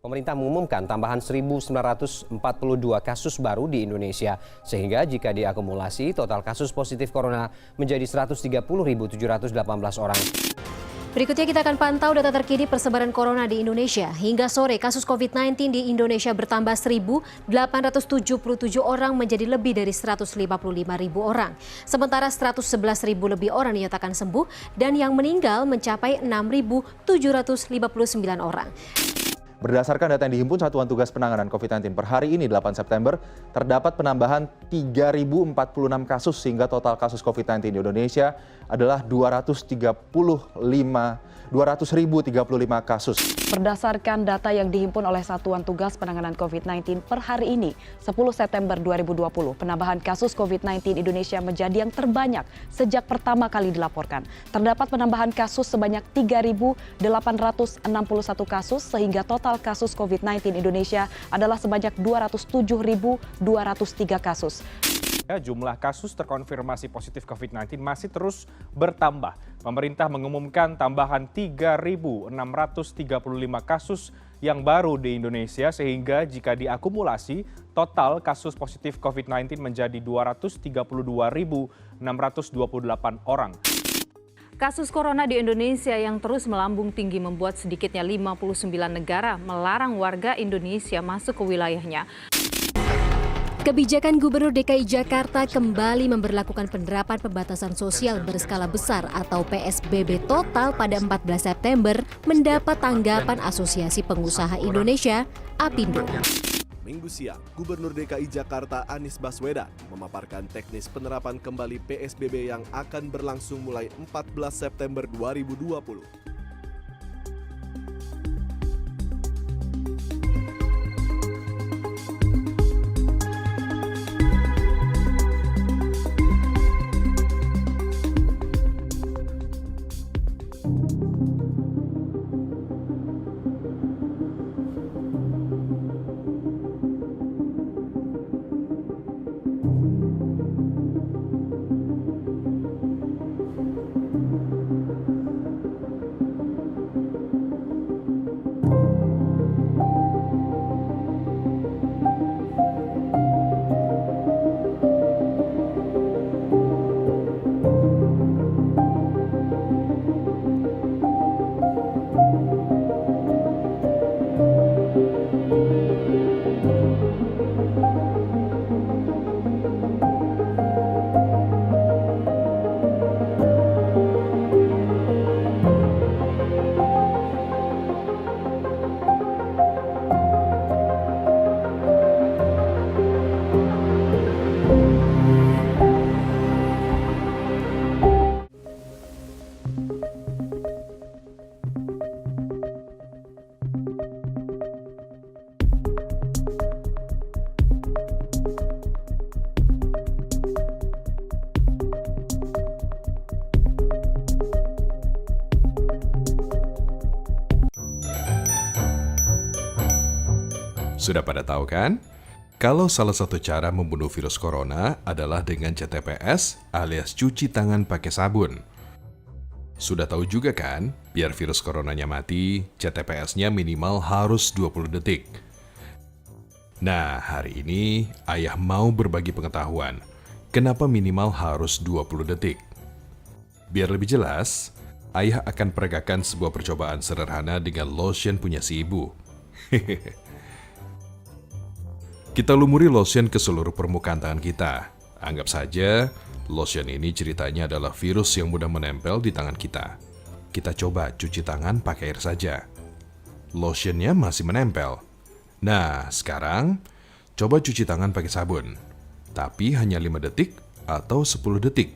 Pemerintah mengumumkan tambahan 1.942 kasus baru di Indonesia, sehingga jika diakumulasi, total kasus positif corona menjadi 130.718 orang. Berikutnya kita akan pantau data terkini persebaran corona di Indonesia. Hingga sore, kasus COVID-19 di Indonesia bertambah 1.877 orang menjadi lebih dari 155.000 orang. Sementara 111.000 lebih orang dinyatakan sembuh dan yang meninggal mencapai 6.759 orang. Berdasarkan data yang dihimpun Satuan Tugas Penanganan COVID-19 per hari ini 8 September, terdapat penambahan 3.046 kasus sehingga total kasus COVID-19 di Indonesia adalah 200.035 kasus. Berdasarkan data yang dihimpun oleh Satuan Tugas Penanganan COVID-19 per hari ini, 10 September 2020, penambahan kasus COVID-19 Indonesia menjadi yang terbanyak sejak pertama kali dilaporkan. Terdapat penambahan kasus sebanyak 3.861 kasus sehingga total kasus COVID-19 Indonesia adalah sebanyak 207.203 kasus. Jumlah kasus terkonfirmasi positif COVID-19 masih terus bertambah. Pemerintah mengumumkan tambahan 3.635 kasus yang baru di Indonesia sehingga jika diakumulasi, total kasus positif COVID-19 menjadi 232.628 orang. Kasus corona di Indonesia yang terus melambung tinggi membuat sedikitnya 59 negara melarang warga Indonesia masuk ke wilayahnya. Kebijakan Gubernur DKI Jakarta kembali memberlakukan penerapan pembatasan sosial berskala besar atau PSBB total pada 14 September mendapat tanggapan Asosiasi Pengusaha Indonesia, APindo. Minggu siang, Gubernur DKI Jakarta Anies Baswedan memaparkan teknis penerapan kembali PSBB yang akan berlangsung mulai 14 September 2020. Sudah pada tahu kan? Kalau salah satu cara membunuh virus corona adalah dengan CTPS alias cuci tangan pakai sabun. Sudah tahu juga kan, biar virus coronanya mati, CTPS-nya minimal harus 20 detik. Nah, hari ini Ayah mau berbagi pengetahuan. Kenapa minimal harus 20 detik? Biar lebih jelas, Ayah akan peragakan sebuah percobaan sederhana dengan lotion punya si ibu. Kita lumuri lotion ke seluruh permukaan tangan kita. Anggap saja, lotion ini ceritanya adalah virus yang mudah menempel di tangan kita. Kita coba cuci tangan pakai air saja. Lotionnya masih menempel. Nah, sekarang coba cuci tangan pakai sabun. Tapi hanya 5 detik atau 10 detik.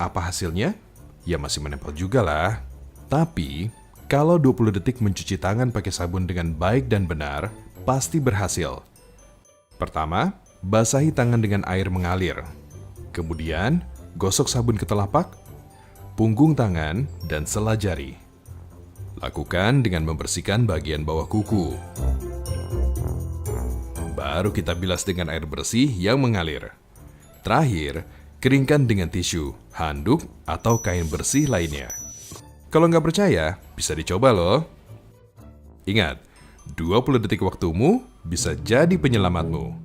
Apa hasilnya? Ya masih menempel juga lah. Tapi, kalau 20 detik mencuci tangan pakai sabun dengan baik dan benar, pasti berhasil. Pertama, basahi tangan dengan air mengalir. Kemudian, gosok sabun ke telapak, punggung tangan, dan sela jari. Lakukan dengan membersihkan bagian bawah kuku. Baru kita bilas dengan air bersih yang mengalir. Terakhir, keringkan dengan tisu, handuk, atau kain bersih lainnya. Kalau nggak percaya, bisa dicoba loh. Ingat, 20 detik waktumu bisa jadi penyelamatmu.